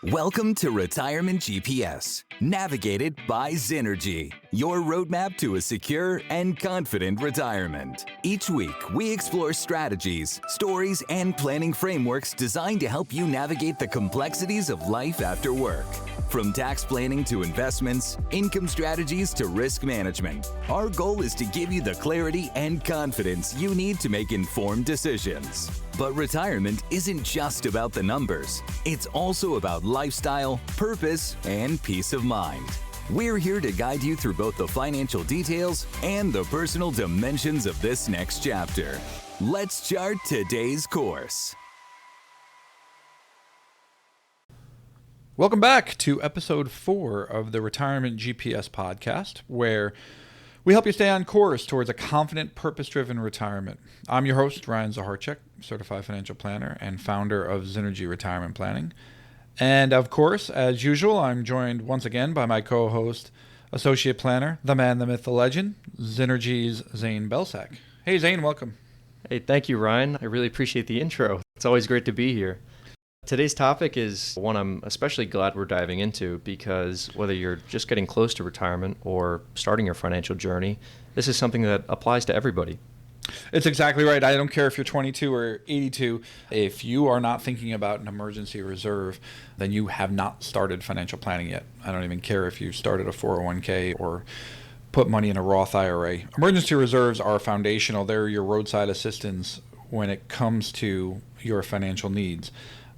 Welcome to Retirement GPS, navigated by Zynergy, your roadmap to a secure and confident retirement. Each week, we explore strategies, stories, and planning frameworks designed to help you navigate the complexities of life after work. From tax planning to investments, income strategies to risk management, our goal is to give you the clarity and confidence you need to make informed decisions. But retirement isn't just about the numbers. It's also about lifestyle, purpose, and peace of mind. We're here to guide you through both the financial details and the personal dimensions of this next chapter. Let's chart today's course. Welcome back to episode 4 of the Retirement GPS podcast, where we help you stay on course towards a confident, purpose-driven retirement. I'm your host, Ryan Zacharczyk, certified financial planner and founder of Zynergy Retirement Planning. And of course, as usual, I'm joined once again by my co-host, associate planner, the man, the myth, the legend, Zynergy's Zane Belcak. Hey, Zane, welcome. Hey, thank you, Ryan. I really appreciate the intro. It's always great to be here. Today's topic is one I'm especially glad we're diving into because whether you're just getting close to retirement or starting your financial journey, this is something that applies to everybody. It's exactly right. I don't care if you're 22 or 82. If you are not thinking about an emergency reserve, then you have not started financial planning yet. I don't even care if you started a 401k or put money in a Roth IRA. Emergency reserves are foundational. They're your roadside assistance when it comes to your financial needs.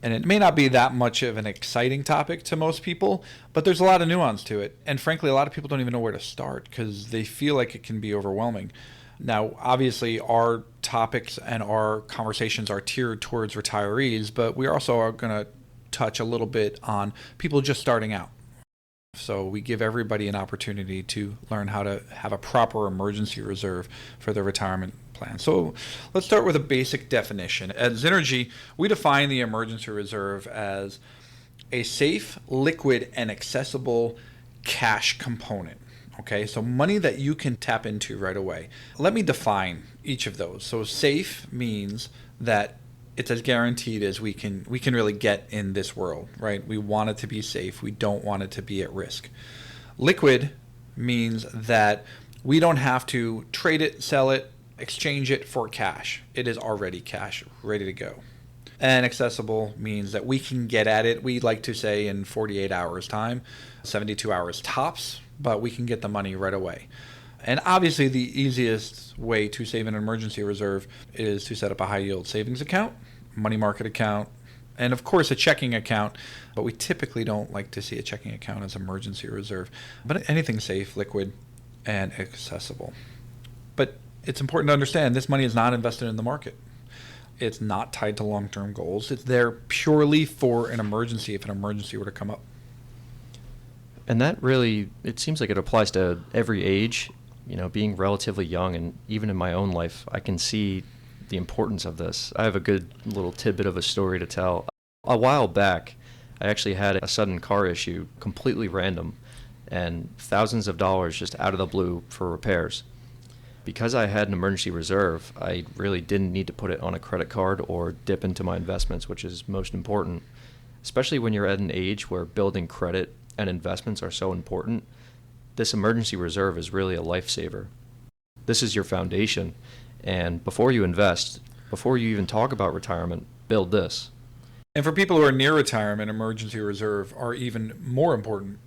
And it may not be that much of an exciting topic to most people, but there's a lot of nuance to it. And frankly, a lot of people don't even know where to start because they feel like it can be overwhelming. Now, obviously, our topics and our conversations are tiered towards retirees, but we also are going to touch a little bit on people just starting out. So we give everybody an opportunity to learn how to have a proper emergency reserve for their retirement plan. So let's start with a basic definition. At Zynergy, we define the emergency reserve as a safe, liquid, and accessible cash component. Okay, so money that you can tap into right away. Let me define each of those. So safe means that it's as guaranteed as we can really get in this world, right? We want it to be safe. We don't want it to be at risk. Liquid means that we don't have to trade it, sell it, exchange it for cash. It is already cash, ready to go. And accessible means that we can get at it, we like to say, in 48 hours time, 72 hours tops, but we can get the money right away. And obviously the easiest way to save an emergency reserve is to set up a high yield savings account, money market account, and of course a checking account, but we typically don't like to see a checking account as emergency reserve. But anything safe, liquid, and accessible. But it's important to understand this money is not invested in the market. It's not tied to long-term goals. It's there purely for an emergency if an emergency were to come up. And that really, it seems like it applies to every age. You know, being relatively young and even in my own life, I can see the importance of this. I have a good little tidbit of a story to tell. A while back, I actually had a sudden car issue, completely random, and thousands of dollars just out of the blue for repairs. Because I had an emergency reserve, I really didn't need to put it on a credit card or dip into my investments, which is most important, especially when you're at an age where building credit and investments are so important. This emergency reserve is really a lifesaver. This is your foundation. And before you invest, before you even talk about retirement, build this. And for people who are near retirement, emergency reserve are even more important.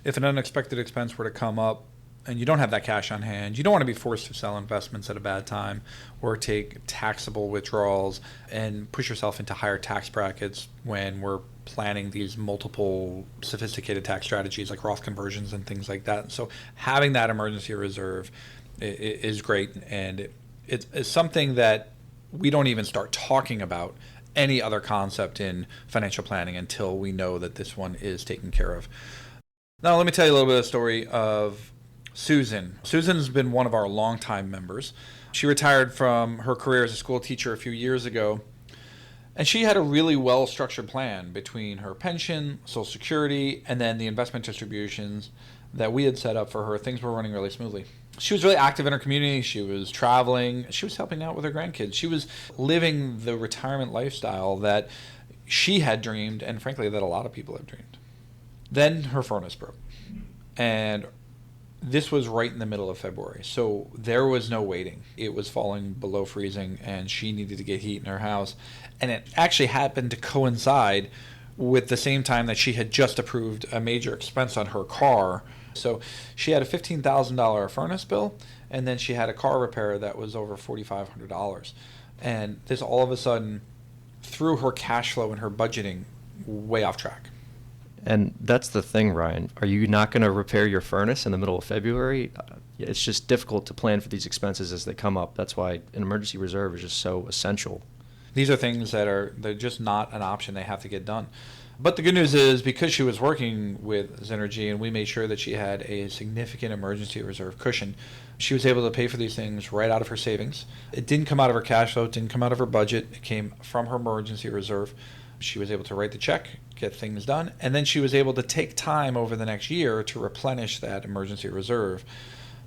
If an unexpected expense were to come up and you don't have that cash on hand, you don't want to be forced to sell investments at a bad time or take taxable withdrawals and push yourself into higher tax brackets when we're planning these multiple sophisticated tax strategies like Roth conversions and things like that. So having that emergency reserve is great, and it's something that we don't even start talking about any other concept in financial planning until we know that this one is taken care of. Now let me tell you a little bit of the story of Susan. Susan's been one of our longtime members. She retired from her career as a school teacher a few years ago, and she had a really well-structured plan between her pension, Social Security, and then the investment distributions that we had set up for her. Things were running really smoothly. She was really active in her community. She was traveling. She was helping out with her grandkids. She was living the retirement lifestyle that she had dreamed, and frankly that a lot of people have dreamed. Then her furnace broke. And this was right in the middle of February. So there was no waiting. It was falling below freezing and she needed to get heat in her house. And it actually happened to coincide with the same time that she had just approved a major expense on her car. So she had a $15,000 furnace bill, and then she had a car repair that was over $4,500. And this all of a sudden threw her cash flow and her budgeting way off track. And that's the thing, Ryan. Are you not going to repair your furnace in the middle of February? It's just difficult to plan for these expenses as they come up. That's why an emergency reserve is just so essential. These are things they're just not an option. They have to get done. But the good news is, because she was working with Zynergy and we made sure that she had a significant emergency reserve cushion, she was able to pay for these things right out of her savings. It didn't come out of her cash flow. It didn't come out of her budget. It came from her emergency reserve. She was able to write the check, get things done, and then she was able to take time over the next year to replenish that emergency reserve.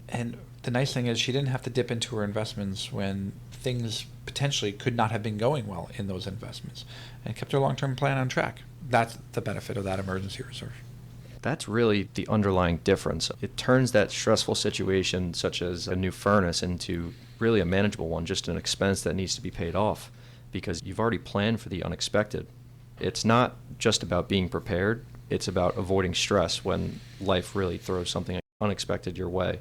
And the nice thing is she didn't have to dip into her investments when things potentially could not have been going well in those investments, and kept her long-term plan on track. That's the benefit of that emergency reserve. That's really the underlying difference. It turns that stressful situation, such as a new furnace, into really a manageable one, just an expense that needs to be paid off, because you've already planned for the unexpected. It's not just about being prepared, it's about avoiding stress when life really throws something unexpected your way.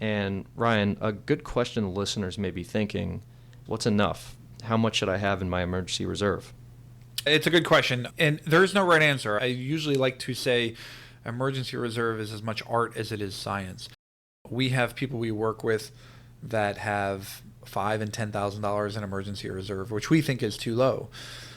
And Ryan, a good question the listeners may be thinking, what's enough? How much should I have in my emergency reserve? It's a good question, and there's no right answer. I usually like to say emergency reserve is as much art as it is science. We have people we work with that have $5,000 and $10,000 in emergency reserve, which we think is too low.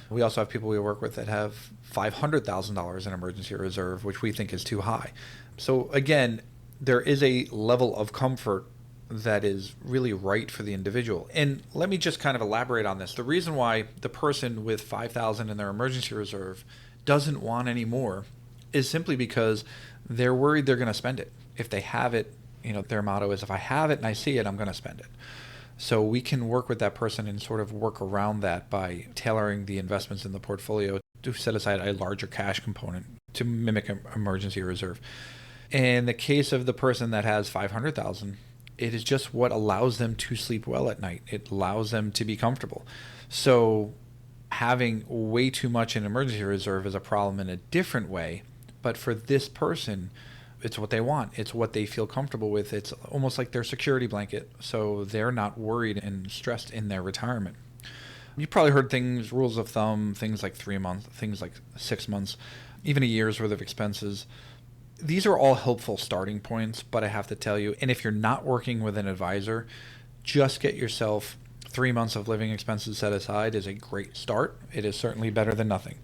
We also have people we work with that have $500,000 in emergency reserve, which we think is too high. So again, there is a level of comfort that is really right for the individual. And let me just kind of elaborate on this. The reason why the person with $5,000 in their emergency reserve doesn't want any more is simply because they're worried they're going to spend it. If they have it, their motto is, if I have it and I see it, I'm going to spend it. So we can work with that person and sort of work around that by tailoring the investments in the portfolio to set aside a larger cash component to mimic an emergency reserve. In the case of the person that has $500,000, it is just what allows them to sleep well at night. It allows them to be comfortable. So having way too much in emergency reserve is a problem in a different way. But for this person, it's what they want. It's what they feel comfortable with. It's almost like their security blanket. So they're not worried and stressed in their retirement. You've probably heard rules of thumb, things like 3 months, things like 6 months, even a year's worth of expenses. These are all helpful starting points, but I have to tell you, and if you're not working with an advisor, just get yourself 3 months of living expenses set aside is a great start. It is certainly better than nothing.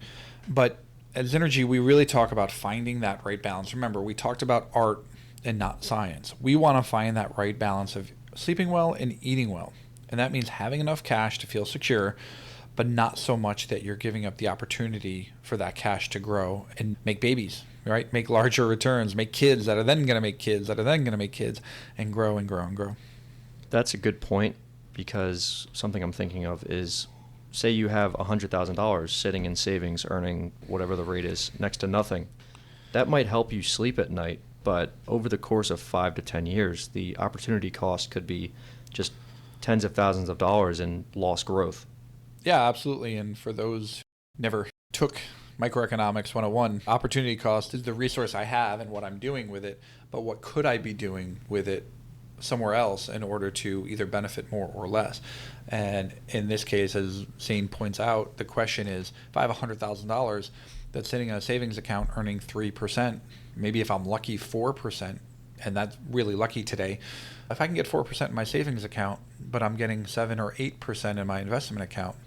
But at Zynergy, we really talk about finding that right balance. Remember, we talked about art and not science. We want to find that right balance of sleeping well and eating well. And that means having enough cash to feel secure, but not so much that you're giving up the opportunity for that cash to grow and make babies, right? Make larger returns, make kids that are then going to make kids that are then going to make kids, and grow and grow and grow. That's a good point, because something I'm thinking of is, say you have $100,000 sitting in savings earning whatever the rate is, next to nothing. That might help you sleep at night, but over the course of 5 to 10 years, the opportunity cost could be just tens of thousands of dollars in lost growth. Yeah, absolutely. And for those who never took Microeconomics 101, opportunity cost is the resource I have and what I'm doing with it, but what could I be doing with it somewhere else in order to either benefit more or less? And in this case, as Zane points out, the question is, if I have $100,000 that's sitting in a savings account earning 3%, maybe if I'm lucky 4%, and that's really lucky today, if I can get 4% in my savings account, but I'm getting 7 or 8% in my investment account,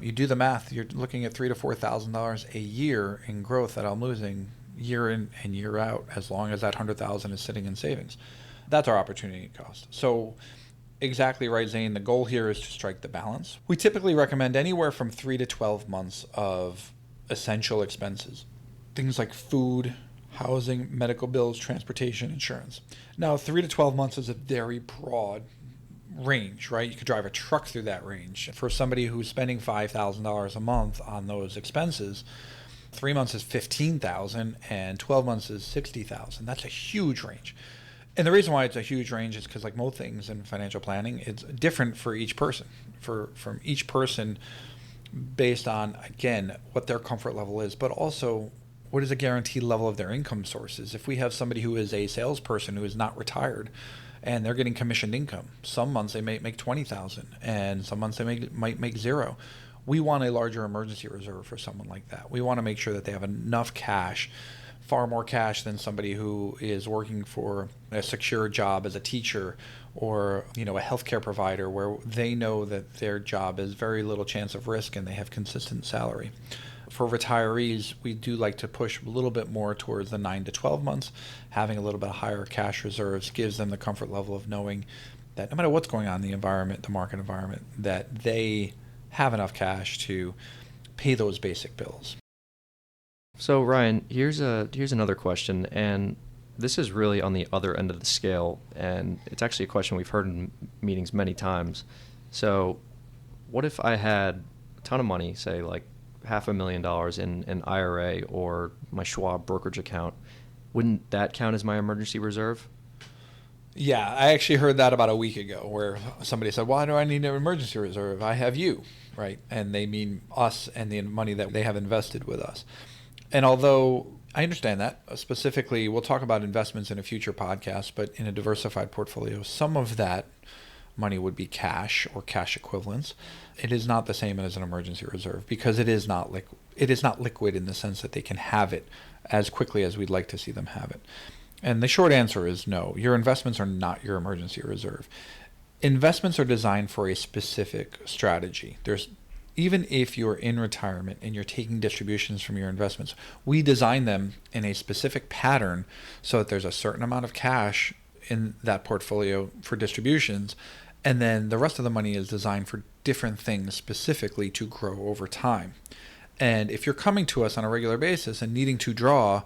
you do the math, you're looking at $3,000 to $4,000 a year in growth that I'm losing year in and year out, as long as that $100,000 is sitting in savings. That's our opportunity cost. So exactly right, Zane. The goal here is to strike the balance. We typically recommend anywhere from 3 to 12 months of essential expenses, things like food, housing, medical bills, transportation, insurance. Now, 3 to 12 months is a very broad range, right? You could drive a truck through that range. For somebody who's spending $5,000 a month on those expenses, 3 months is 15,000 and 12 months is 60,000. That's a huge range. And the reason why it's a huge range is because, like most things in financial planning, it's different for each person. From each person, based on, again, what their comfort level is, but also what is a guaranteed level of their income sources. If we have somebody who is a salesperson who is not retired and they're getting commissioned income, some months they may make 20,000 and some months they might make zero. We want a larger emergency reserve for someone like that. We want to make sure that they have enough cash, far more cash than somebody who is working for a secure job as a teacher or a healthcare provider where they know that their job is very little chance of risk and they have consistent salary. For retirees, we do like to push a little bit more towards the 9 to 12 months. Having a little bit higher cash reserves gives them the comfort level of knowing that no matter what's going on in the environment, the market environment, that they have enough cash to pay those basic bills. So Ryan, here's another question, and this is really on the other end of the scale, and it's actually a question we've heard in meetings many times. So what if I had a ton of money, say like $500,000 in an IRA or my Schwab brokerage account? Wouldn't that count as my emergency reserve? Yeah, I actually heard that about a week ago where somebody said, why do I need an emergency reserve? I have you, right? And they mean us and the money that they have invested with us. And although I understand that, specifically, we'll talk about investments in a future podcast, but in a diversified portfolio, some of that money would be cash or cash equivalents. It is not the same as an emergency reserve because it is not liquid in the sense that they can have it as quickly as we'd like to see them have it. And the short answer is no. Your investments are not your emergency reserve. Investments are designed for a specific strategy. Even if you're in retirement and you're taking distributions from your investments, we design them in a specific pattern so that there's a certain amount of cash in that portfolio for distributions, and then the rest of the money is designed for different things specifically to grow over time. And if you're coming to us on a regular basis and needing to draw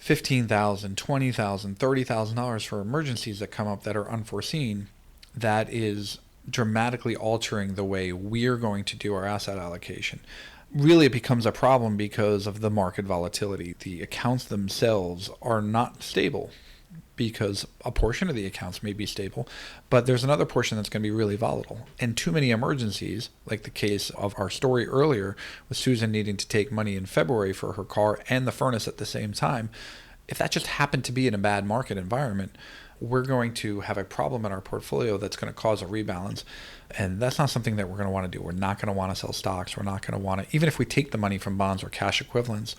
$15,000, $20,000, $30,000 for emergencies that come up that are unforeseen, that is dramatically altering the way we're going to do our asset allocation. Really, it becomes a problem because of the market volatility. The accounts themselves are not stable because a portion of the accounts may be stable, but there's another portion that's going to be really volatile. And too many emergencies, like the case of our story earlier with Susan needing to take money in February for her car and the furnace at the same time, if that just happened to be in a bad market environment, we're going to have a problem in our portfolio that's going to cause a rebalance. And that's not something that we're going to want to do. We're not going to want to sell stocks. We're not going to want to, even if we take the money from bonds or cash equivalents,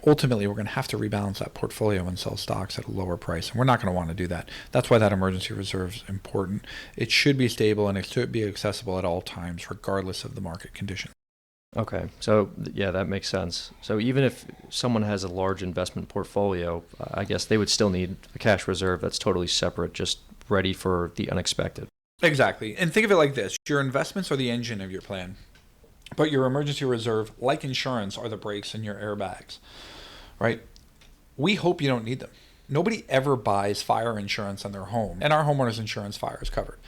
ultimately we're going to have to rebalance that portfolio and sell stocks at a lower price. And we're not going to want to do that. That's why that emergency reserve is important. It should be stable and it should be accessible at all times, regardless of the market condition. Okay, so yeah, that makes sense. So even if someone has a large investment portfolio, I guess they would still need a cash reserve that's totally separate, just ready for the unexpected. Exactly. And think of it like this. Your investments are the engine of your plan, but your emergency reserve, like insurance, are the brakes and your airbags, right? We hope you don't need them. Nobody ever buys fire insurance on their home, and our homeowner's insurance fire is covered.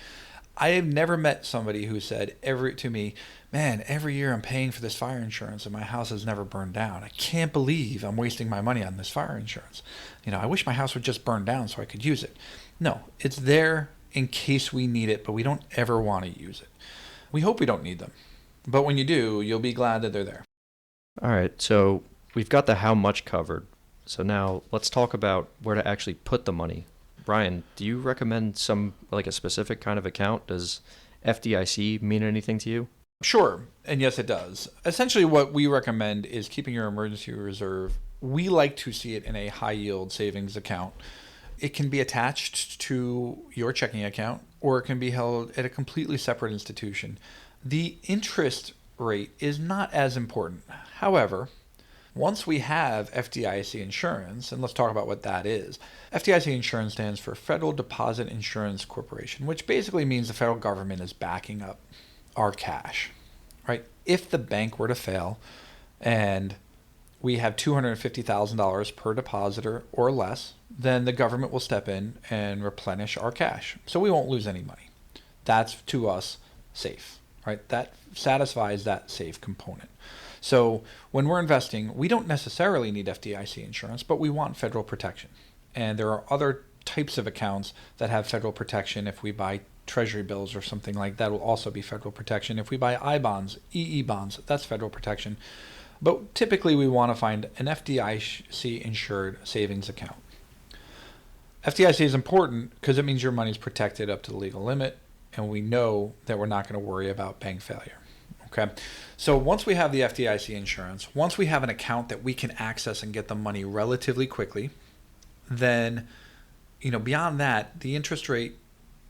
I have never met somebody who said to me, man, every year I'm paying for this fire insurance and my house has never burned down. I can't believe I'm wasting my money on this fire insurance. I wish my house would just burn down so I could use it. No, it's there in case we need it, but we don't ever want to use it. We hope we don't need them. But when you do, you'll be glad that they're there. All right, so we've got the how much covered. So now let's talk about where to actually put the money. Brian, do you recommend a specific kind of account? Does FDIC mean anything to you? Sure, and yes, it does. Essentially, what we recommend is keeping your emergency reserve. We like to see it in a high-yield savings account. It can be attached to your checking account, or it can be held at a completely separate institution. The interest rate is not as important. However, once we have FDIC insurance, and let's talk about what that is. FDIC insurance stands for Federal Deposit Insurance Corporation, which basically means the federal government is backing up our cash, right? If the bank were to fail and we have $250,000 per depositor or less, then the government will step in and replenish our cash. So we won't lose any money. That's to us safe, right? That satisfies that safe component. So when we're investing, we don't necessarily need FDIC insurance, but we want federal protection. And there are other types of accounts that have federal protection. If we buy treasury bills or something like that, will also be federal protection. If we buy I bonds, EE bonds, that's federal protection. But typically we want to find an FDIC insured savings account. FDIC is important because it means your money is protected up to the legal limit, and we know that we're not going to worry about bank failure. Okay, so once we have the FDIC insurance, once we have an account that we can access and get the money relatively quickly, then beyond that, the interest rate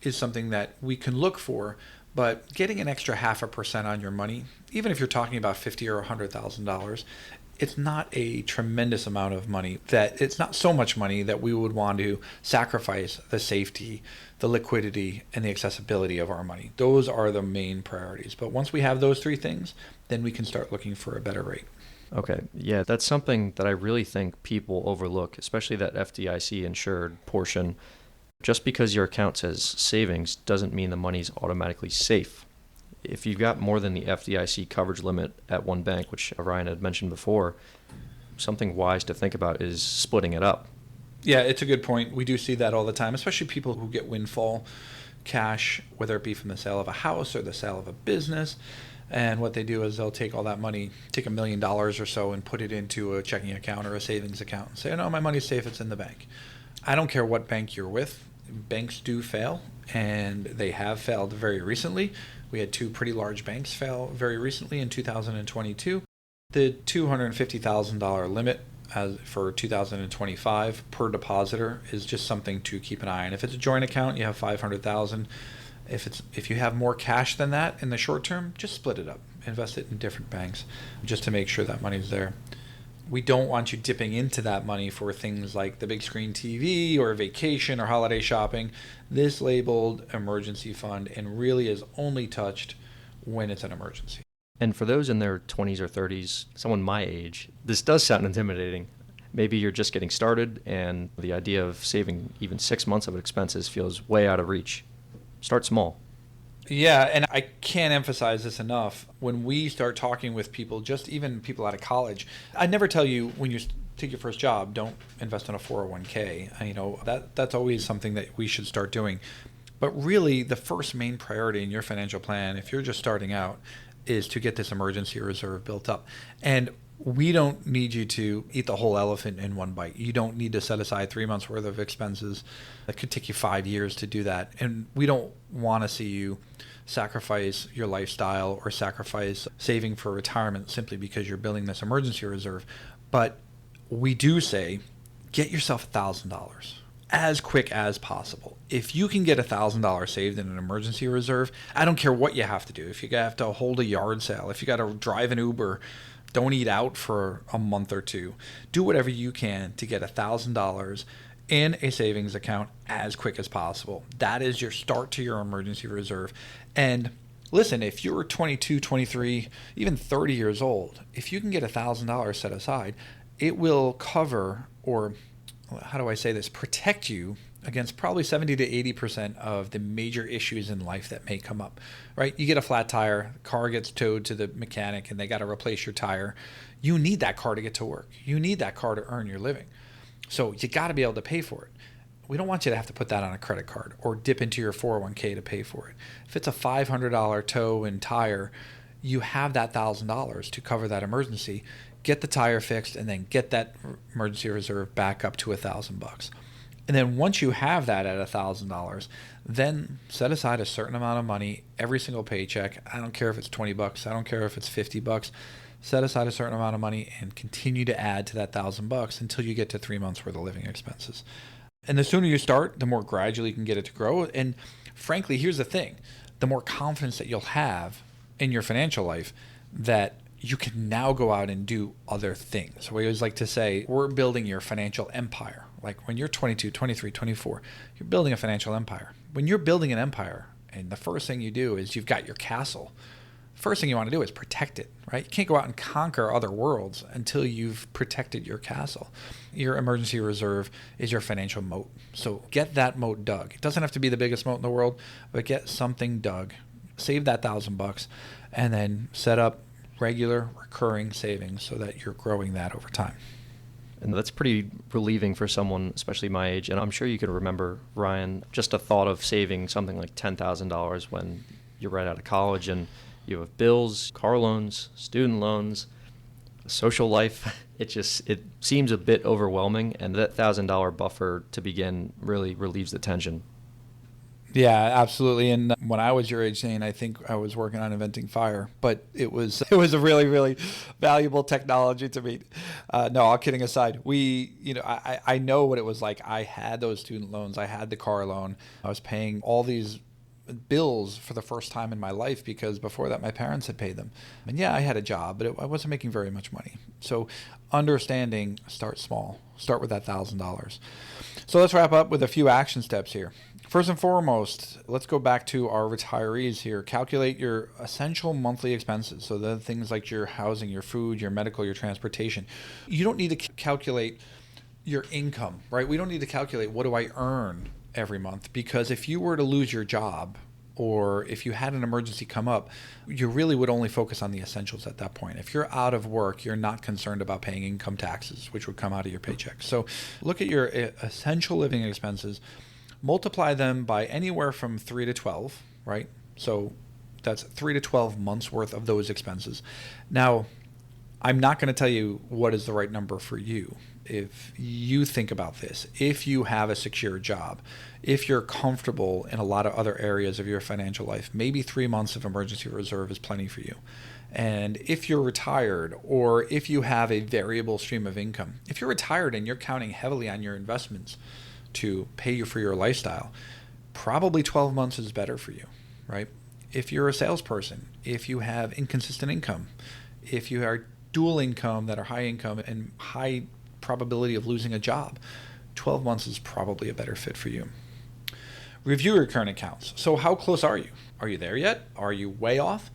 is something that we can look for. But getting an extra 0.5% on your money, even if you're talking about $50,000 or $100,000, it's not a tremendous amount of money. That it's not so much money that we would want to sacrifice the safety, the liquidity, and the accessibility of our money. Those are the main priorities. But once we have those three things, then we can start looking for a better rate. Okay, yeah, that's something that I really think people overlook, especially that FDIC insured portion. Just because your account says savings doesn't mean the money's automatically safe. If you've got more than the FDIC coverage limit at one bank, which Ryan had mentioned before, something wise to think about is splitting it up. Yeah, it's a good point. We do see that all the time, especially people who get windfall cash, whether it be from the sale of a house or the sale of a business. And what they do is they'll take all that money, take $1 million or so, and put it into a checking account or a savings account and say, no, my money's safe, it's in the bank. I don't care what bank you're with. Banks do fail, and they have failed very recently. We had two pretty large banks fail very recently in 2022. The $250,000 limit for 2025 per depositor is just something to keep an eye on. If it's a joint account, you have $500,000. If you have more cash than that in the short term, just split it up, invest it in different banks, just to make sure that money's there. We don't want you dipping into that money for things like the big screen TV or vacation or holiday shopping. This labeled emergency fund and really is only touched when it's an emergency. And for those in their 20s or 30s, someone my age, this does sound intimidating. Maybe you're just getting started and the idea of saving even 6 months of expenses feels way out of reach. Start small. Yeah, and I can't emphasize this enough. When we start talking with people, just even people out of college, I never tell you when you take your first job, don't invest in a 401k. That's always something that we should start doing. But really, the first main priority in your financial plan, if you're just starting out, is to get this emergency reserve built up. And we don't need you to eat the whole elephant in one bite. You don't need to set aside 3 months worth of expenses. It could take you 5 years to do that. And we don't want to see you sacrifice your lifestyle or sacrifice saving for retirement simply because you're building this emergency reserve. But we do say, get yourself $1,000 as quick as possible. If you can get $1,000 saved in an emergency reserve, I don't care what you have to do. If you have to hold a yard sale, if you got to drive an Uber, don't eat out for a month or two. Do whatever you can to get $1,000 in a savings account as quick as possible. That is your start to your emergency reserve. And listen, if you're 22, 23, even 30 years old, if you can get $1,000 set aside, it will cover, or how do I say this, protect you against probably 70 to 80% of the major issues in life that may come up, right? You get a flat tire, the car gets towed to the mechanic and they got to replace your tire. You need that car to get to work. You need that car to earn your living. So you got to be able to pay for it. We don't want you to have to put that on a credit card or dip into your 401k to pay for it. If it's a $500 tow and tire, you have that $1,000 to cover that emergency. Get the tire fixed and then get that emergency reserve back up to $1,000. And then once you have that at $1,000, then set aside a certain amount of money every single paycheck. I don't care if it's $20. I don't care if it's $50. Set aside a certain amount of money and continue to add to that $1,000 until you get to 3 months worth of living expenses. And the sooner you start, the more gradually you can get it to grow. And frankly, here's the thing. The more confidence that you'll have in your financial life, that you can now go out and do other things. We always like to say, we're building your financial empire. Like when you're 22, 23, 24, you're building a financial empire. When you're building an empire, and the first thing you do is you've got your castle first thing you want to do is protect it, right? You can't go out and conquer other worlds until you've protected your castle. Your emergency reserve is your financial moat. So get that moat dug. It doesn't have to be the biggest moat in the world, but get something dug. Save that $1,000 and then set up regular recurring savings so that you're growing that over time. And that's pretty relieving for someone, especially my age. And I'm sure you can remember, Ryan, just a thought of saving something like $10,000 when you're right out of college and you have bills, car loans, student loans, social life. It seems a bit overwhelming, and that $1,000 buffer to begin really relieves the tension. Yeah, absolutely. And when I was your age, Zane, I think I was working on inventing fire, but it was a really, really valuable technology to me. No, all kidding aside, I know what it was like. I had those student loans. I had the car loan. I was paying all these bills for the first time in my life because before that my parents had paid them. And yeah, I had a job, but I wasn't making very much money. So understanding, start small. Start with that $1,000. So let's wrap up with a few action steps here. First and foremost, let's go back to our retirees here. Calculate your essential monthly expenses. So the things like your housing, your food, your medical, your transportation. You don't need to calculate your income, right? We don't need to calculate what do I earn every month, because if you were to lose your job or if you had an emergency come up, you really would only focus on the essentials at that point. If you're out of work, you're not concerned about paying income taxes, which would come out of your paycheck. So look at your essential living expenses. Multiply them by anywhere from 3 to 12, right? So that's 3 to 12 months worth of those expenses. Now, I'm not going to tell you what is the right number for you. If you think about this, if you have a secure job, if you're comfortable in a lot of other areas of your financial life, maybe 3 months of emergency reserve is plenty for you. And if you're retired, or if you have a variable stream of income, if you're retired and you're counting heavily on your investments to pay you for your lifestyle, probably 12 months is better for you, right? If you're a salesperson, if you have inconsistent income, if you are dual income that are high income and high probability of losing a job, 12 months is probably a better fit for you. Review your current accounts. So how close are you? Are you there yet? Are you way off?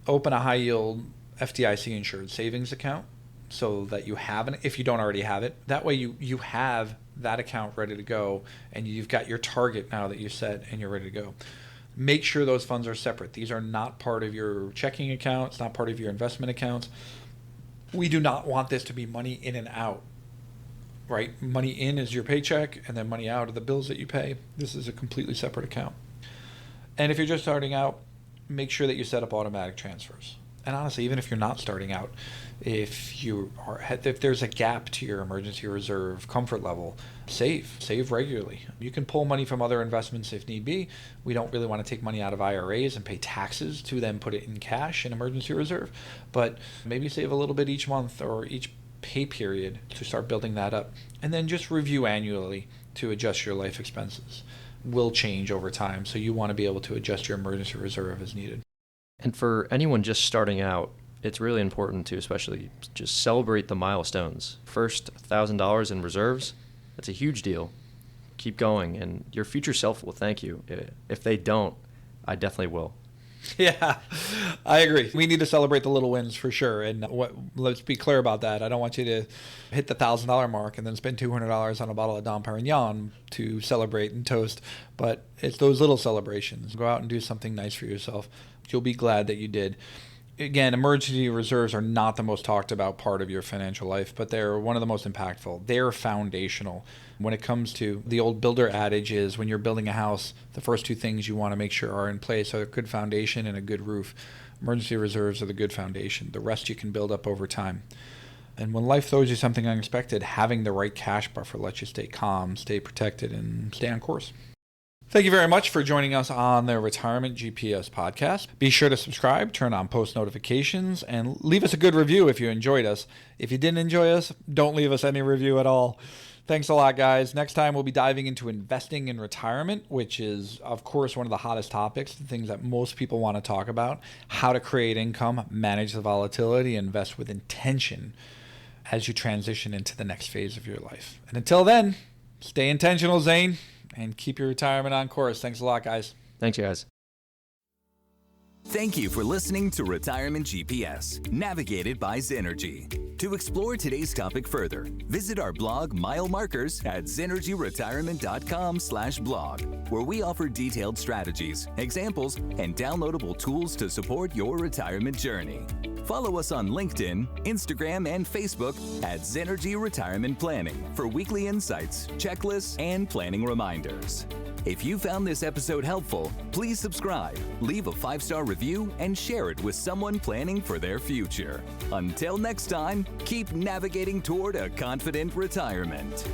Open a high yield FDIC insured savings account so that you have it, if you don't already have it. That way you have that account ready to go, and you've got your target now that you set and you're ready to go. Make sure those funds are separate. These are not part of your checking account. It's not part of your investment accounts. We do not want this to be money in and out, right? Money in is your paycheck, and then money out are the bills that you pay. This is a completely separate account. And if you're just starting out, make sure that you set up automatic transfers. And honestly, even if you're not starting out, if there's a gap to your emergency reserve comfort level, save regularly. You can pull money from other investments if need be. We don't really want to take money out of IRAs and pay taxes to then put it in cash in emergency reserve, but maybe save a little bit each month or each pay period to start building that up. And then just review annually to adjust your life expenses. Will change over time, so you want to be able to adjust your emergency reserve as needed. And for anyone just starting out, it's really important to especially just celebrate the milestones. First, $1,000 in reserves, that's a huge deal. Keep going, and your future self will thank you. If they don't, I definitely will. Yeah, I agree. We need to celebrate the little wins for sure. And let's be clear about that. I don't want you to hit the $1,000 mark and then spend $200 on a bottle of Dom Perignon to celebrate and toast. But it's those little celebrations. Go out and do something nice for yourself. You'll be glad that you did. Again, emergency reserves are not the most talked about part of your financial life, but they're one of the most impactful. They're foundational. When it comes to the old builder adage is when you're building a house, the first two things you want to make sure are in place are a good foundation and a good roof. Emergency reserves are the good foundation. The rest you can build up over time. And when life throws you something unexpected, having the right cash buffer lets you stay calm, stay protected, and stay on course. Thank you very much for joining us on the Retirement GPS podcast. Be sure to subscribe, turn on post notifications, and leave us a good review if you enjoyed us. If you didn't enjoy us, don't leave us any review at all. Thanks a lot, guys. Next time, we'll be diving into investing in retirement, which is, of course, one of the hottest topics, the things that most people want to talk about, how to create income, manage the volatility, invest with intention as you transition into the next phase of your life. And until then, stay intentional, Zane, and keep your retirement on course. Thanks a lot, guys. Thanks, guys. Thank you for listening to Retirement GPS, navigated by Zynergy. To explore today's topic further, visit our blog mile markers at zynergyretirement.com/blog, where we offer detailed strategies, examples, and downloadable tools to support your retirement journey. Follow us on LinkedIn, Instagram, and Facebook at Zynergy Retirement Planning for weekly insights, checklists, and planning reminders. If you found this episode helpful, please subscribe, leave a 5-star review, and share it with someone planning for their future. Until next time, keep navigating toward a confident retirement.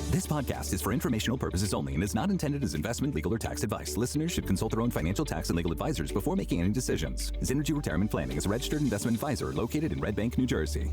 This podcast is for informational purposes only and is not intended as investment, legal, or tax advice. Listeners should consult their own financial, tax, and legal advisors before making any decisions. Zynergy Retirement Planning is a registered investment advisor located in Red Bank, New Jersey.